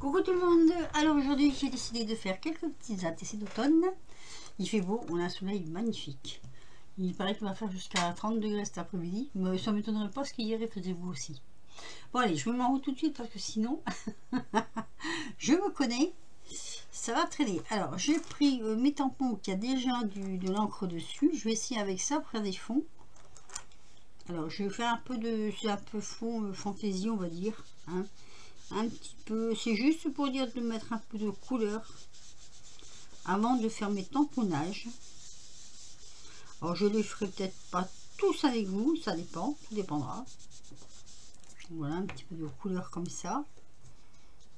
Coucou tout le monde. Alors aujourd'hui j'ai décidé de faire quelques petites essais d'automne. Il fait beau, on a un soleil magnifique. Il paraît qu'il va faire jusqu'à 30 degrés cet après-midi, mais ça ne m'étonnerait pas parce qu'hier il faisait beau aussi. Bon allez, je me mets en route tout de suite parce que sinon je me connais, ça va traîner. Alors j'ai pris mes tampons qui a déjà de l'encre dessus. Je vais essayer avec ça pour faire des fonds. Alors je vais faire un peu de, c'est un peu fond fantaisie on va dire, hein. Un petit peu, c'est juste pour dire de mettre un peu de couleur avant de faire mes tamponnages. Alors je les ferai peut-être pas tous avec vous, ça dépend, tout dépendra. Voilà, un petit peu de couleur comme ça, un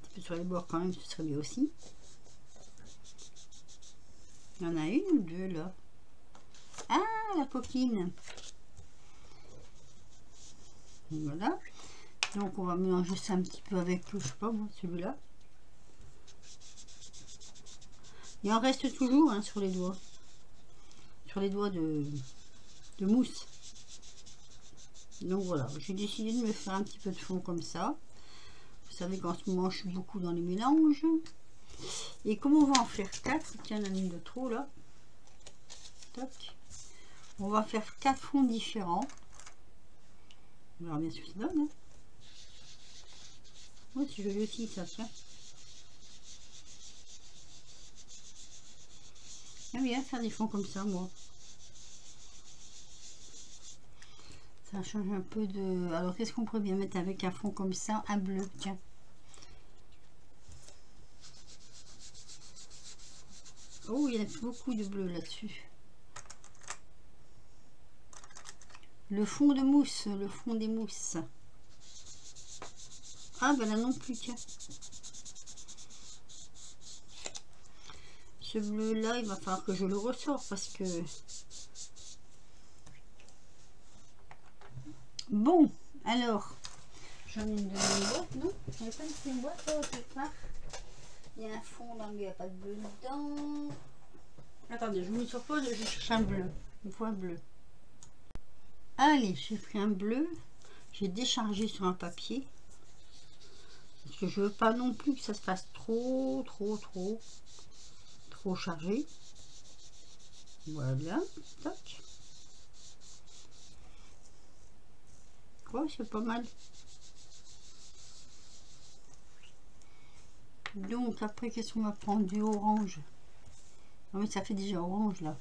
petit peu sur les bords quand même, ce serait bien aussi. Il y en a une ou deux là. Ah, la coquine. Voilà. Donc on va mélanger ça un petit peu avec, je sais pas moi, celui-là. Il en reste toujours hein, sur les doigts. Sur les doigts de mousse. Donc voilà, j'ai décidé de me faire un petit peu de fond comme ça. Vous savez qu'en ce moment je suis beaucoup dans les mélanges. Et comme on va en faire 4, tiens, il y en a une de trop là. Toc. On va faire 4 fonds différents. On verra bien ce que ça donne. Hein. Ouais, c'est joli aussi ça, tiens. J'aime bien faire des fonds comme ça, moi. Ça change un peu de... Alors, qu'est-ce qu'on pourrait bien mettre avec un fond comme ça? Un bleu, tiens. Oh, il y a beaucoup de bleu là-dessus. Le fond de mousse, le fond des mousses. Ah, ben là non plus, tiens. Ce bleu-là, il va falloir que je le ressors parce que... Bon, alors, j'en ai une deuxième boîte, non? Il n'y a pas une deuxième boîte là, quelque part. Il y a un fond là, mais il n'y a pas de bleu dedans. Attendez, je vous mets sur pause, je cherche un bleu. Il faut un bleu. Allez, j'ai pris un bleu. J'ai déchargé sur un papier. Parce que je veux pas non plus que ça se fasse trop chargé. Voilà, tac. Ouais, c'est pas mal. Donc après, qu'est-ce qu'on va prendre? Du orange. Non mais ça fait déjà orange là.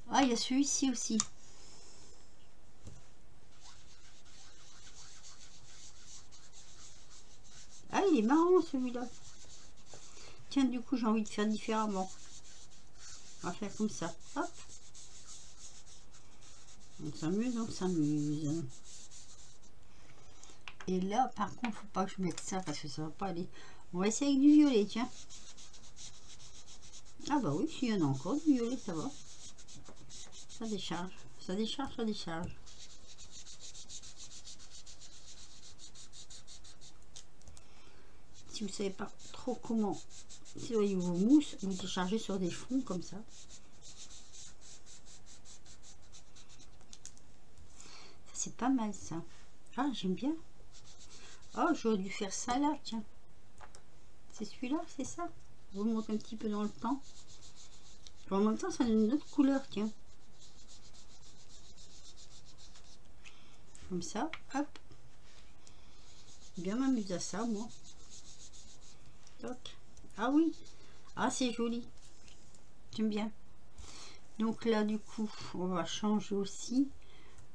Ah, il y a celui-ci aussi. Ah, il est marrant celui-là. Tiens, du coup, j'ai envie de faire différemment. On va faire comme ça. Hop. On s'amuse, on s'amuse. Et là, par contre, faut pas que je mette ça parce que ça va pas aller. On va essayer avec du violet, tiens. Ah bah oui, s'il y en a encore du violet, ça va. Ça décharge, ça décharge, ça décharge. Si vous savez pas trop comment nettoyer vos mousses, vous déchargez sur des fonds comme ça. C'est pas mal ça. Ah, j'aime bien. Oh, j'aurais dû faire ça là, tiens. C'est celui-là, c'est ça. Je vous montre un petit peu dans le temps. En même temps, ça donne une autre couleur, tiens. Comme ça, hop. Bien m'amuser à ça, moi. Toc. Ah oui. Ah, c'est joli. J'aime bien. Donc là, du coup, on va changer aussi.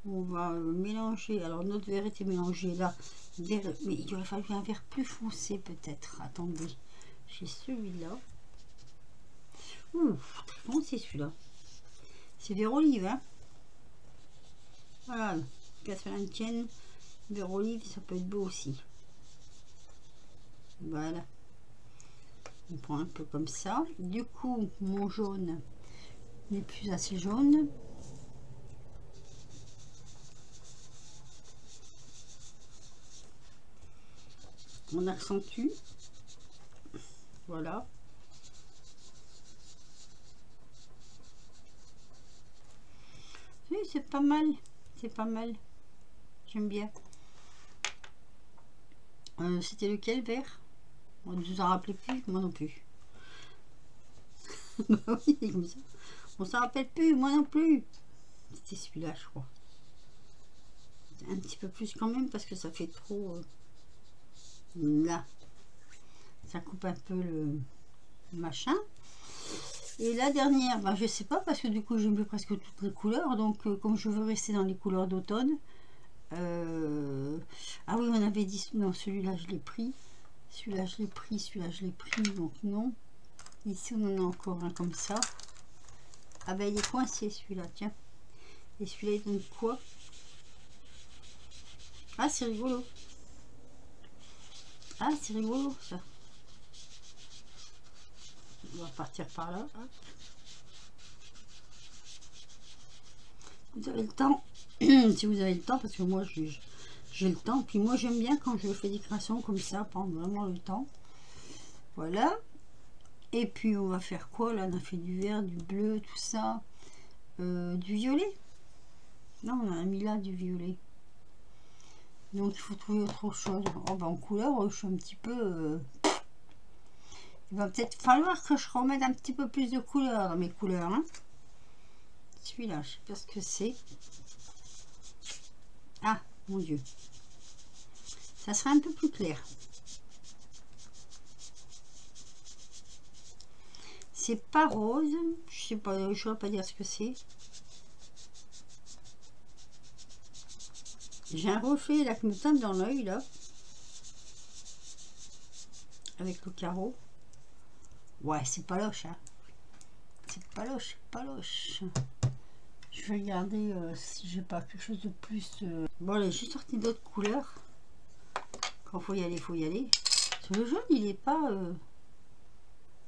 On va mélanger. Alors, notre verre était mélangé là. Vert, mais il aurait fallu un verre plus foncé, peut-être. Attendez. J'ai celui-là. Ouh, très foncé celui-là. C'est vert olive, hein. Voilà. Qu'à cela ne tienne, vert olive, ça peut être beau aussi. Voilà. On prend un peu comme ça. Du coup, mon jaune n'est plus assez jaune. On accentue. Voilà. Oui, c'est pas mal. C'est pas mal. J'aime bien. C'était lequel, vert? On ne vous en rappelez plus, moi non plus. Bah oui, comme ça. On s'en rappelle plus, moi non plus. C'était celui-là, je crois. Un petit peu plus quand même, parce que ça fait trop... là. Ça coupe un peu le machin. Et la dernière, bah, je sais pas, parce que du coup j'ai mis presque toutes les couleurs. Donc comme je veux rester dans les couleurs d'automne. Ah oui, on avait dit... Non, celui-là je l'ai pris. Celui-là je l'ai pris, celui-là je l'ai pris. Donc non. Ici on en a encore un comme ça. Ah ben il est coincé celui-là, tiens. Et celui-là il donne quoi? Ah c'est rigolo. Ah c'est rigolo ça. On va partir par là. Hop. Vous avez le temps. Si vous avez le temps, parce que moi j'ai le temps. Puis moi j'aime bien quand je fais des créations comme ça, prendre vraiment le temps. Voilà. Et puis on va faire quoi là? On a fait du vert, du bleu, tout ça. Du violet. Non, on a mis là du violet. Donc il faut trouver autre chose. Oh, ben, en couleur, je suis un petit peu... Il va peut-être falloir que je remette un petit peu plus de couleur dans mes couleurs. Hein. Celui-là, je sais pas ce que c'est. Ah, mon Dieu. Ça sera un peu plus clair. C'est pas rose. Je sais pas, je ne saurais pas dire ce que c'est. J'ai un reflet là qui me teinte dans l'œil là. Avec le carreau. Ouais, c'est pas loche. Hein. C'est pas loche, pas loche. Je vais regarder si j'ai pas quelque chose de plus. Bon, allez, j'ai sorti d'autres couleurs. Quand faut y aller, faut y aller. Sur le jaune, il est pas.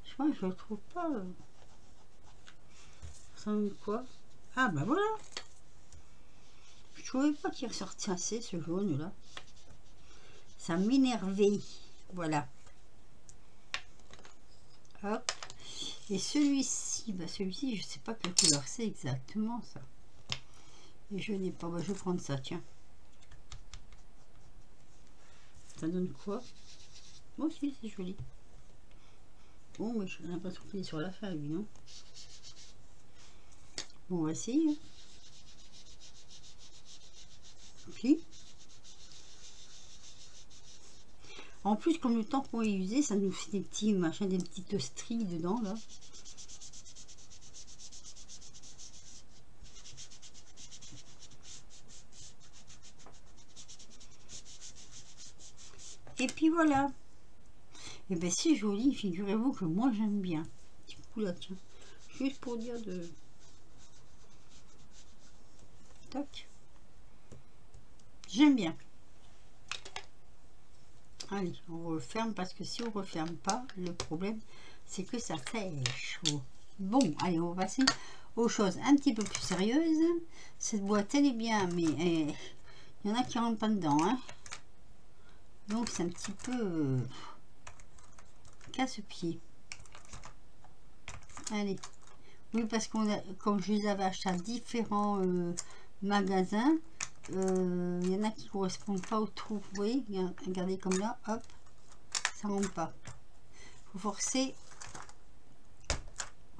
Je sais pas, je le trouve pas. Ça donne quoi? Ah, bah voilà. Je trouvais pas qu'il ressortait assez ce jaune là. Ça m'énervait. Voilà. Hop. Et celui-ci, bah celui-ci, je sais pas quelle couleur c'est exactement ça. Et je n'ai pas, bah, je vais prendre ça, tiens. Ça donne quoi? Moi aussi, c'est joli. Bon, mais j'ai l'impression qu'il est sur la fin, lui, non? Bon, on va essayer. Puis, en plus, comme le tampon est usé, ça nous fait des petits machins, des petites stries dedans, là. Et puis voilà. Et bien c'est joli, figurez-vous que moi j'aime bien. Petit coup là, tiens. Juste pour dire de... Tac. J'aime bien. Allez, on referme parce que si on referme pas, le problème c'est que ça sèche. Bon, allez, on va passer aux choses un petit peu plus sérieuses. Cette boîte elle est bien, mais il y en a qui rentrent pas dedans. Hein. Donc c'est un petit peu casse-pied. Allez. Oui, parce qu'on a, comme je les avais achetés à différents magasins, il y en a qui ne correspondent pas au trou. Vous voyez, regardez comme là, hop, ça ne rentre pas. Il faut forcer.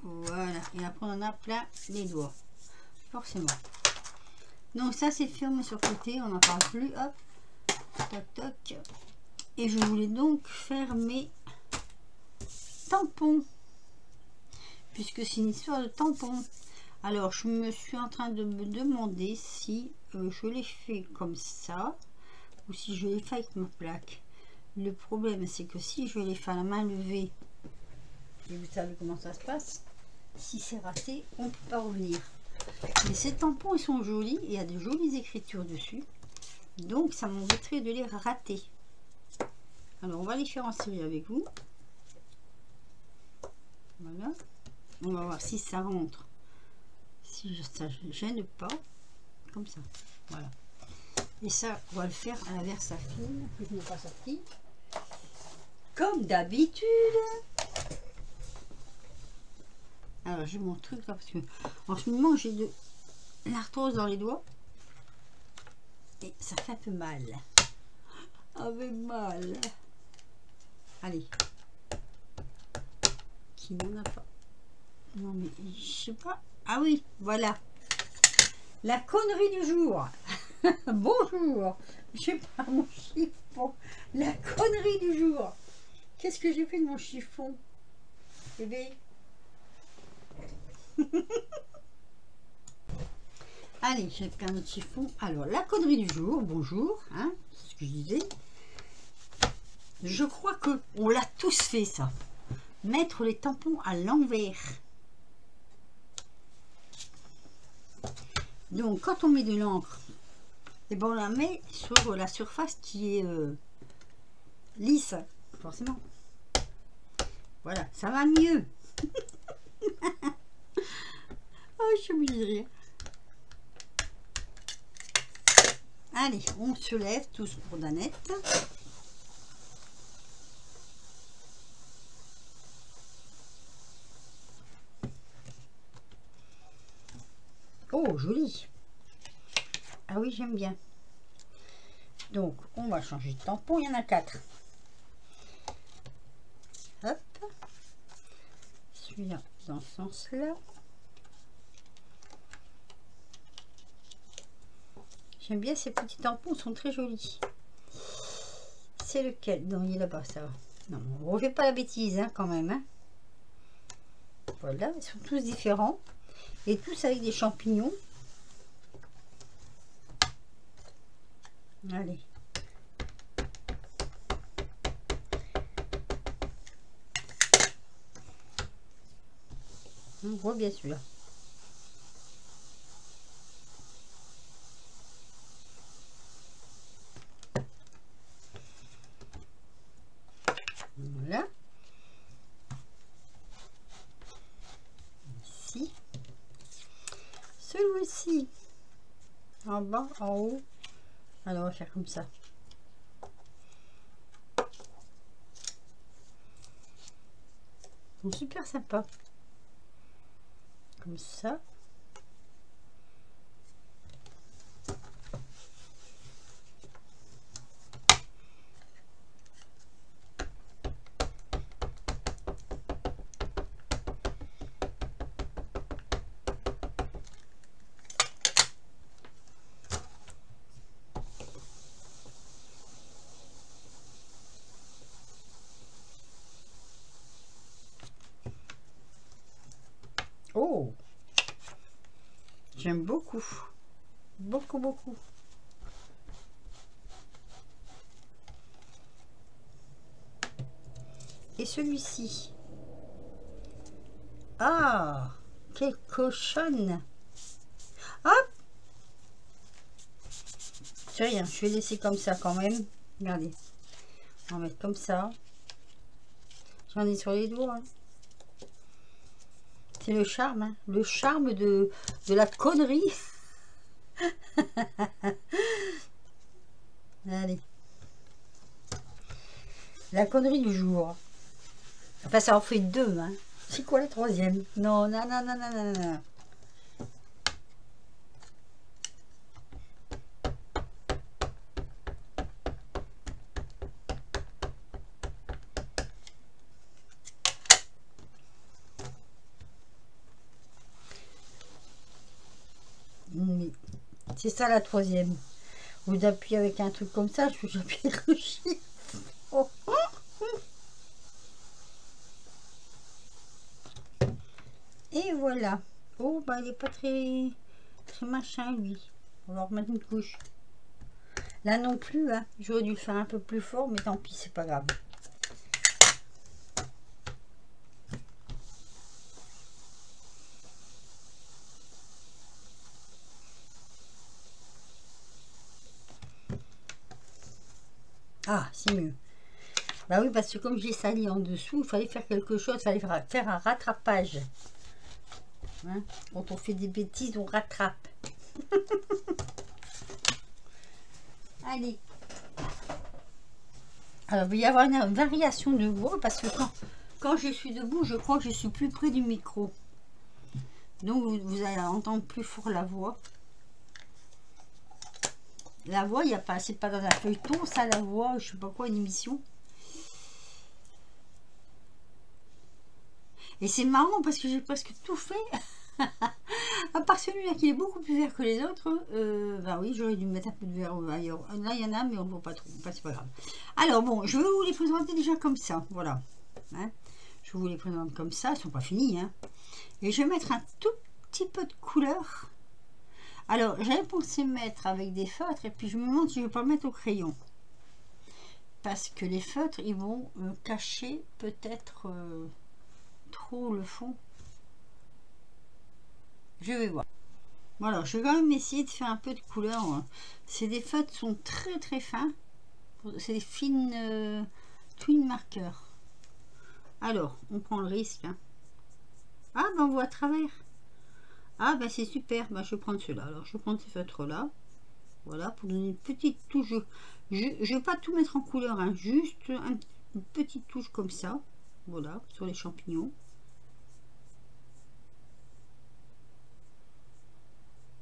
Voilà. Et après, on en a plein les doigts. Forcément. Donc ça, c'est fermé sur le côté. On n'en parle plus. Hop. Toc, toc. Et je voulais donc faire mes tampons. Puisque c'est une histoire de tampons. Alors, je me suis en train de me demander si je les fais comme ça ou si je les fais avec ma plaque. Le problème, c'est que si je les fais à la main levée, et vous savez comment ça se passe, si c'est raté, on ne peut pas revenir. Mais ces tampons, ils sont jolis et il y a de jolies écritures dessus. Donc, ça m'embêterait de les rater. Alors, on va les faire en série avec vous. Voilà. On va voir si ça rentre. Si ça ne gêne pas. Comme ça. Voilà. Et ça, on va le faire à la Versafine, que je n'ai pas sorti. Comme d'habitude. Alors, j'ai mon truc là, parce que en ce moment, j'ai de l'arthrose dans les doigts. Et ça fait un peu mal. Ah fait mal. Allez. Qui n'en a pas? Non mais je sais pas. Ah oui, voilà. La connerie du jour. Bonjour. Je sais pas mon chiffon. La connerie du jour. Qu'est-ce que j'ai fait de mon chiffon, bébé? Allez, j'ai pris un autre chiffon. Alors, la connerie du jour, bonjour, hein, c'est ce que je disais. Je crois que on l'a tous fait, ça. Mettre les tampons à l'envers. Donc, quand on met de l'encre, et ben on la met sur la surface qui est lisse, forcément. Voilà, ça va mieux. Oh, je suis obligée de rire. Allez, on se lève tous pour Danette. Oh, joli. Ah oui, j'aime bien. Donc, on va changer de tampon. Il y en a 4. Hop. Celui-là, dans ce sens-là. J'aime bien ces petits tampons, sont très jolis. C'est lequel? Non, il est là-bas, ça va. Non, on ne refait pas la bêtise, hein, quand même. Hein. Voilà, ils sont tous différents. Et tous avec des champignons. Allez. On voit bien celui-là. Voilà. Ici. Celui-ci. En bas, en haut. Alors, on va faire comme ça. Ils sont super sympa. Comme ça. Oh, j'aime beaucoup, beaucoup, beaucoup. Et celui-ci. Ah, quelle cochonne. Hop. C'est rien, je vais laisser comme ça quand même. Regardez. On va mettre comme ça. J'en ai sur les doigts. Hein. C'est le charme, hein. Le charme de la connerie. Allez. La connerie du jour. Enfin, ça en fait 2. Hein. C'est quoi la 3e? Non, non, non, non, non, non, non. Oui. C'est ça la 3e. Vous appuyez avec un truc comme ça, je vous appuie le chiffre. Oh. Et voilà. Oh, bah il est pas très machin, lui. On va remettre une couche. Là non plus, hein. J'aurais dû le faire un peu plus fort, mais tant pis, c'est pas grave. Ah, c'est mieux. Bah oui, parce que comme j'ai sali en dessous, il fallait faire quelque chose, il fallait faire un rattrapage. Hein? Quand on fait des bêtises, on rattrape. Allez. Alors, il va y avoir une variation de voix parce que quand je suis debout, je crois que je suis plus près du micro. Donc, vous allez entendre plus fort la voix. La voix, il y a pas, c'est pas dans un feuilleton, ça, la voix, je sais pas quoi, une émission. Et c'est marrant parce que j'ai presque tout fait. À part celui-là qui est beaucoup plus vert que les autres, bah oui, j'aurais dû mettre un peu de vert ailleurs. Là, il y en a, mais on ne voit pas trop. Enfin, c'est pas grave. Alors, bon, je vais vous les présenter déjà comme ça. Voilà. Hein, je vous les présente comme ça. Ils ne sont pas finis. Hein. Et je vais mettre un tout petit peu de couleur. Alors, j'avais pensé mettre avec des feutres. Et puis, je me demande si je ne vais pas le mettre au crayon. Parce que les feutres, ils vont cacher peut-être trop le fond. Je vais voir. Voilà, je vais quand même essayer de faire un peu de couleur. C'est des feutres qui sont très très fins. C'est des fines twin markers. Alors, on prend le risque. Hein. Ah, ben on voit à travers. Ah, ben c'est super. Ben, je vais prendre ceux-là. Alors, je vais prendre ces feutres-là. Voilà, pour donner une petite touche. Je ne vais pas tout mettre en couleur. Hein, juste une petite touche comme ça. Voilà, sur les champignons.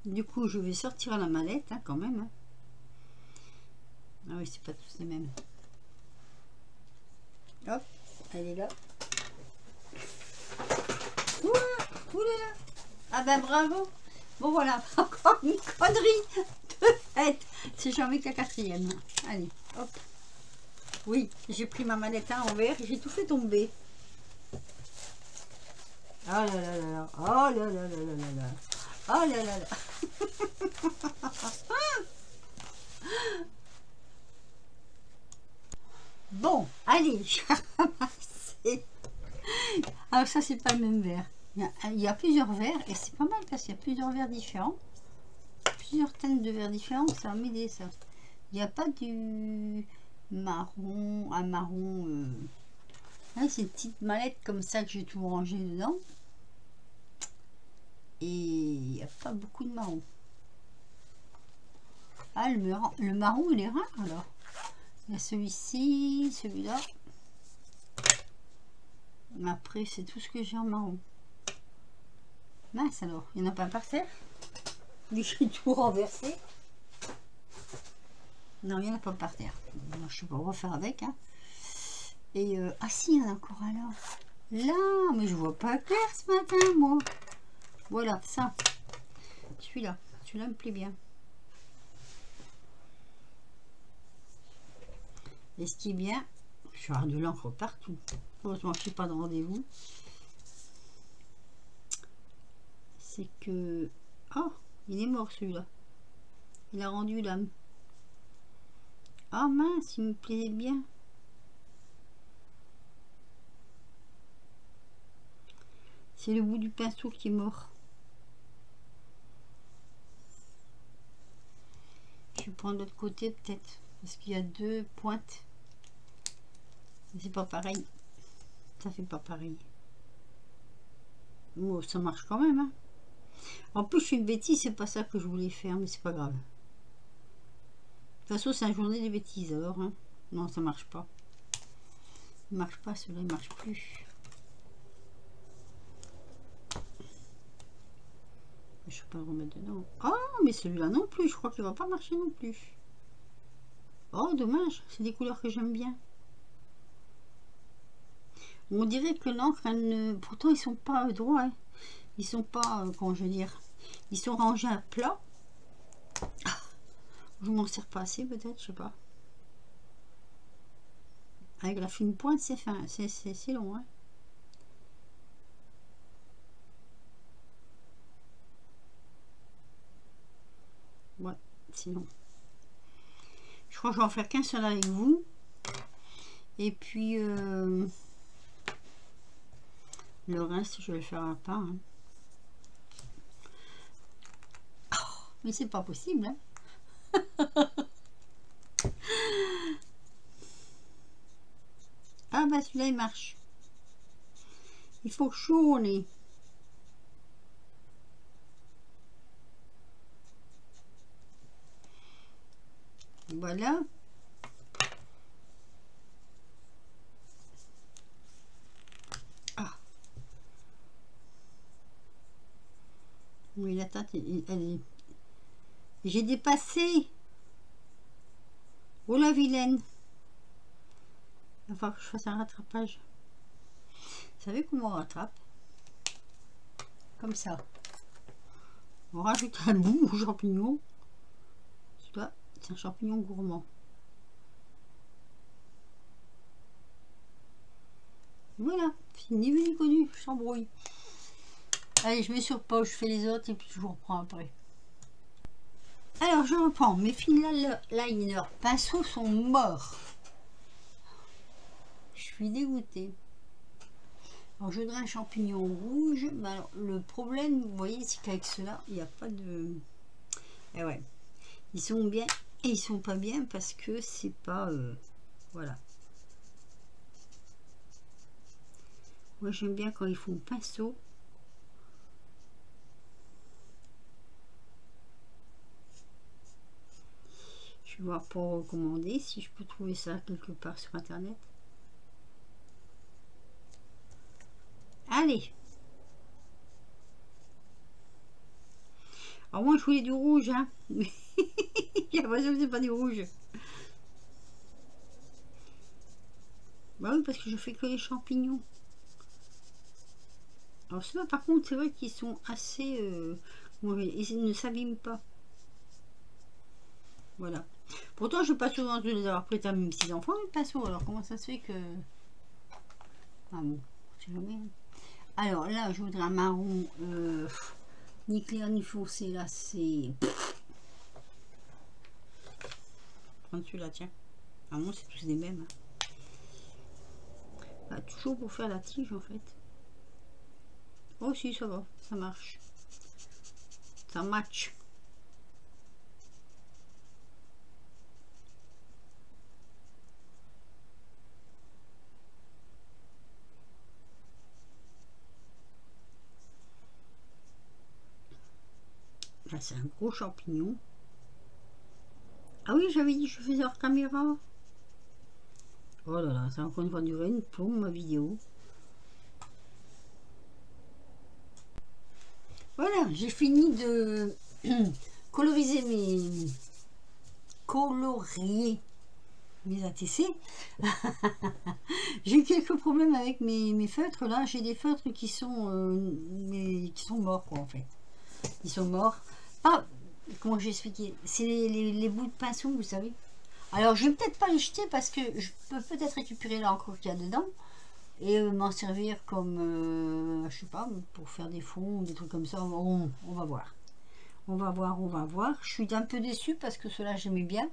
Du coup, je vais sortir à la mallette, hein, quand même. Hein. Ah oui, c'est pas tous les mêmes. Hop, elle est là. Oulala. Ah ben bravo. Bon voilà, encore une connerie de fête. C'est jamais que la quatrième. Allez, hop. Oui, j'ai pris ma mallette en envers et j'ai tout fait tomber. Oh là là là là. Oh là là là là là là. Oh là là là. Bon, allez, je vais ramasser. Alors ça, c'est pas le même verre. Il y a plusieurs verres et c'est pas mal parce qu'il y a plusieurs verres différents. Plusieurs teintes de verres différents, ça va m'aider ça. Il n'y a pas du marron, un marron. Là, c'est une petite mallette comme ça que j'ai tout rangé dedans. Et il n'y a pas beaucoup de marron. Ah, le marron, il est rare alors. Il y a celui-ci, celui-là. Après, c'est tout ce que j'ai en marron. Mince alors, il n'y en a pas par terre. J'ai tout renversé. Non, il n'y en a pas par terre. Alors, je sais pas, on va faire avec. Hein. Et ah si, il y en a encore alors. Là, mais je vois pas clair ce matin, moi. Voilà, ça. Celui-là. Celui-là me plaît bien. Et ce qui est bien, je vais avoir de l'encre partout. Heureusement, je ne suis pas de rendez-vous. C'est que... Oh, il est mort celui-là. Il a rendu l'âme. Ah mince, il me plaisait bien. C'est le bout du pinceau qui est mort. Je vais prendre l'autre côté peut-être. Parce qu'il y a deux pointes. C'est pas pareil. Ça fait pas pareil. Bon, ça marche quand même. Hein. En plus, je suis une bêtise. C'est pas ça que je voulais faire. Mais c'est pas grave. De toute façon, c'est une journée des bêtises alors. Hein. Non, ça marche pas. Il marche pas. Celui-là, il marche plus. Je vais pas le remettre dedans. Oh, mais celui-là non plus. Je crois qu'il va pas marcher non plus. Oh, dommage. C'est des couleurs que j'aime bien. On dirait que l'encre, pourtant ils sont pas droits. Hein. Ils sont pas, comment je veux dire, ils sont rangés à plat. Ah, je m'en sers pas assez peut-être, je sais pas. Avec la fine pointe, c'est fin, c'est long. Hein. Ouais, c'est long. Je crois que je vais en faire qu'un seul avec vous. Et puis le reste, je vais le faire à part. Hein. Oh, mais c'est pas possible. Hein. Ah bah celui-là il marche. Il faut chauffer. Voilà. Ah. Oui, la teinte, elle est... J'ai dépassé. Oh la vilaine. Il va falloir que je fasse un rattrapage. Vous savez comment on rattrape? Comme ça. On rajoute un bout au champignon. C'est un champignon gourmand. Voilà, c'est ni vu ni connu, je s'embrouille. Allez, je mets sur pause, je fais les autres et puis je vous reprends après. Alors, je reprends. Mes fines liner pinceaux sont morts. Je suis dégoûtée. Alors, je voudrais un champignon rouge. Mais alors, le problème, vous voyez, c'est qu'avec cela, il n'y a pas de... Eh ouais, ils sont bien et ils sont pas bien parce que c'est pas... voilà. Moi, j'aime bien quand ils font pinceau. Je vais voir pour recommander si je peux trouver ça quelque part sur internet. Allez. Alors moi je voulais du rouge, hein. J'ai l'impression que c'est pas du rouge. Bah oui, parce que je fais que les champignons. Alors ceux-là par contre c'est vrai qu'ils sont assez... ils ne s'abîment pas. Voilà. Pourtant je pas souvent de les avoir prêtés à mes petits enfants, mais pinceaux. Alors comment ça se fait que... Ah bon, je sais jamais. Alors là je voudrais un marron ni clair ni foncé. Là c'est... Prendre celui-là, tiens. Ah non, c'est tous les mêmes. Bah, toujours pour faire la tige en fait. Oh si, ça va, ça marche. Ça match. Là c'est un gros champignon. Ah oui, j'avais dit que je faisais hors caméra. Oh là là, ça a encore une fois duré une plombe ma vidéo. Voilà, j'ai fini de coloriser colorier mes ATC. J'ai eu quelques problèmes avec mes feutres là. J'ai des feutres qui sont morts quoi en fait. Ils sont morts. Ah, comment j'ai expliqué? C'est les bouts de pinceau, vous savez. Alors je vais peut-être pas les jeter parce que je peux peut-être récupérer l'encre qu'il y a dedans et m'en servir comme je sais pas, pour faire des fonds, des trucs comme ça. On va voir. On va voir, on va voir. Je suis un peu déçue parce que ceux-là j'aimais bien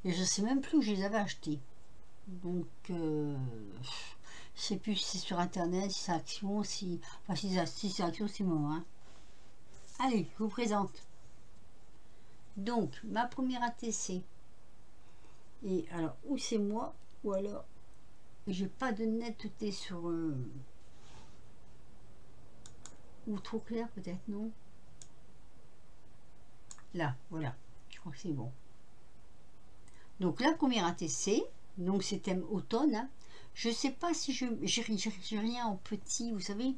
et je sais même plus où je les avais achetés. Donc je sais plus si c'est sur internet, si c'est Action, si c'est Action, c'est moi. Hein. Allez, je vous présente. Donc ma première ATC. Et alors ou c'est moi ou alors j'ai pas de netteté sur ou trop clair peut-être, non, là voilà, je crois que c'est bon. Donc la première ATC, donc c'est thème automne, hein. Je sais pas si j'ai rien en petit, vous savez,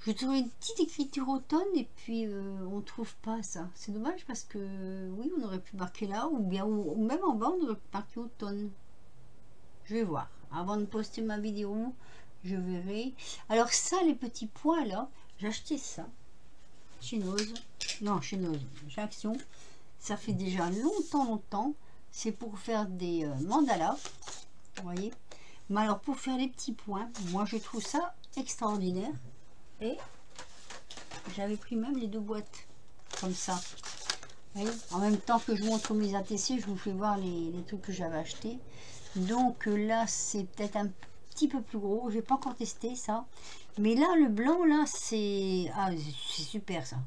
je trouvais une petite écriture automne et puis on trouve pas ça, c'est dommage parce que oui on aurait pu marquer là ou bien ou même en bas on aurait pu marquer automne. Je vais voir avant de poster ma vidéo, je verrai. Alors ça, les petits points là, j'ai acheté ça chez Nose, non chez Nose, chez Action. Ça fait déjà longtemps. C'est pour faire des mandalas, vous voyez. Mais alors pour faire les petits points, moi je trouve ça extraordinaire. Et j'avais pris même les deux boîtes comme ça. Vous voyez, en même temps que je montre mes ATC, je vous fais voir les trucs que j'avais achetés. Donc là c'est peut-être un petit peu plus gros, j'ai pas encore testé ça, mais là le blanc là c'est super ça,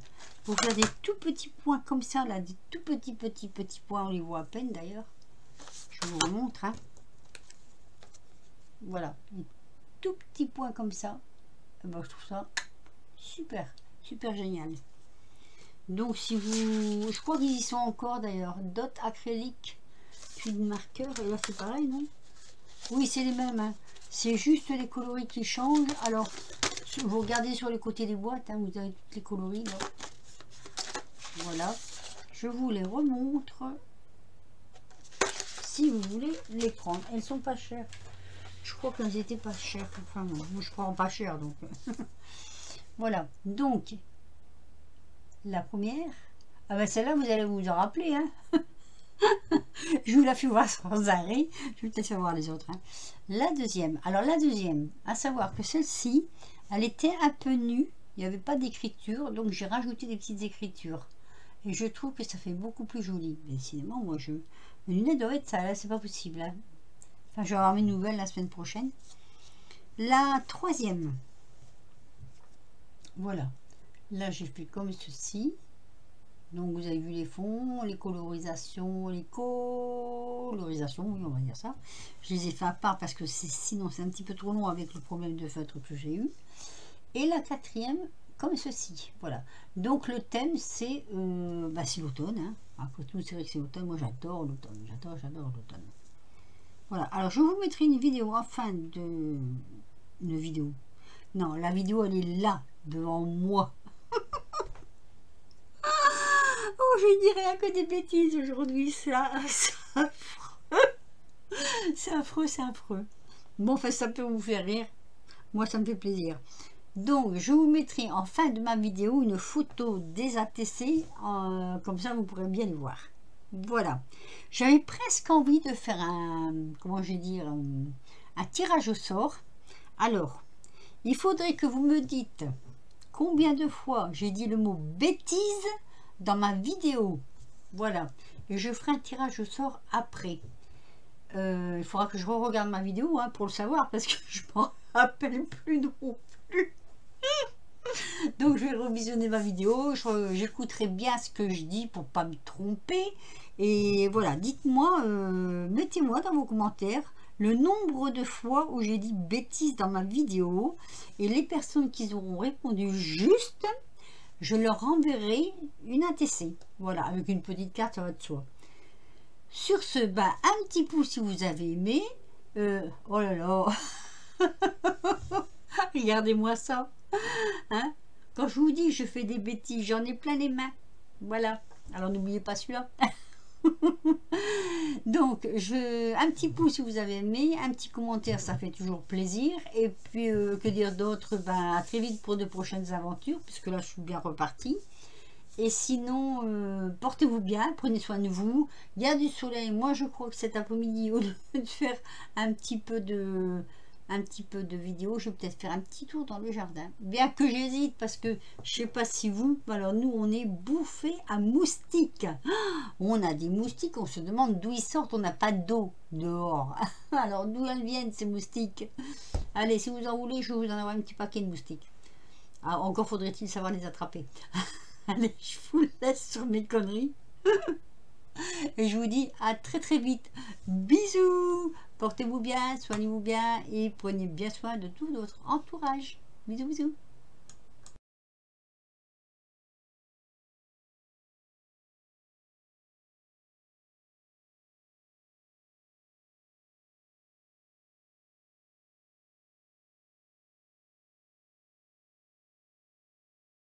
pour faire des tout petits points comme ça là, des tout petits points, on les voit à peine d'ailleurs, je vous montre hein. Voilà, des tout petits points comme ça. Et ben, je trouve ça super génial. Donc si vous, je crois qu'ils y sont encore d'ailleurs, dot acrylique puis de marqueur, et là c'est pareil, non? Oui, c'est les mêmes, hein. C'est juste les coloris qui changent. Alors, vous regardez sur les côtés des boîtes, hein, vous avez toutes les coloris là. Voilà, je vous les remontre. si vous voulez les prendre. Elles sont pas chères. Je crois qu'elles étaient pas chères. Enfin, non, moi je prends pas cher donc. Voilà. Donc, la première. Ah ben celle-là, vous allez vous en rappeler. Hein. Je vous la fais voir sans arrêt. Je vais peut-être faire voir les autres. Hein. La deuxième. Alors la deuxième, à savoir que celle-ci, elle était un peu nue. Il n'y avait pas d'écriture. Donc j'ai rajouté des petites écritures. Et je trouve que ça fait beaucoup plus joli. Mais décidément, moi, mes lunettes doivent être sales, c'est pas possible. Hein. Enfin, je vais avoir mes nouvelles la semaine prochaine. La troisième. Voilà. Là, j'ai fait comme ceci. Donc, vous avez vu les fonds, les colorisations, oui, on va dire ça. Je les ai fait à part parce que sinon, c'est un petit peu trop long avec le problème de feutre que j'ai eu. Et la quatrième, comme ceci, voilà. Donc le thème c'est l'automne, hein. Après tout c'est vrai que c'est l'automne, moi j'adore l'automne, j'adore l'automne. Voilà, alors je vous mettrai une vidéo enfin de... Une vidéo. Non, la vidéo elle est là, devant moi. Oh, je dirais rien que des bêtises aujourd'hui, c'est affreux. C'est affreux, c'est affreux. Bon, enfin ça peut vous faire rire, moi ça me fait plaisir. Donc, je vous mettrai en fin de ma vidéo une photo des ATC, comme ça vous pourrez bien les voir. Voilà. J'avais presque envie de faire un tirage au sort. Alors, il faudrait que vous me dites combien de fois j'ai dit le mot bêtise dans ma vidéo. Voilà. Et je ferai un tirage au sort après. Il faudra que je re-regarde ma vidéo pour le savoir parce que je ne m'en rappelle plus non plus. Donc je vais revisionner ma vidéo, j'écouterai bien ce que je dis pour pas me tromper. Et voilà, dites-moi, mettez-moi dans vos commentaires le nombre de fois où j'ai dit bêtises dans ma vidéo. Et les personnes qui auront répondu juste, je leur renverrai une ATC. Voilà, avec une petite carte, ça va de soi. Sur ce, un petit pouce si vous avez aimé. Oh là là. Regardez-moi ça. Hein? Quand je vous dis je fais des bêtises, j'en ai plein les mains. Voilà. Alors n'oubliez pas celui-là. Donc, un petit pouce si vous avez aimé, un petit commentaire, ça fait toujours plaisir. Et puis, que dire d'autre? À très vite pour de prochaines aventures, puisque là, je suis bien repartie. Et sinon, portez-vous bien, prenez soin de vous. Il y a du soleil. Moi, je crois que cet après-midi, au lieu de faire un petit peu de vidéo, je vais peut-être faire un petit tour dans le jardin. Bien que j'hésite parce que je sais pas si vous, alors nous on est bouffé à moustiques. On a des moustiques, on se demande d'où ils sortent, on n'a pas d'eau dehors. Alors d'où elles viennent ces moustiques? Allez, si vous en voulez, je vais vous en avoir un petit paquet de moustiques. Ah, encore faudrait-il savoir les attraper. Allez, je vous laisse sur mes conneries. Et je vous dis à très très vite. Bisous. Portez-vous bien, soignez-vous bien et prenez bien soin de tout votre entourage. Bisous, bisous.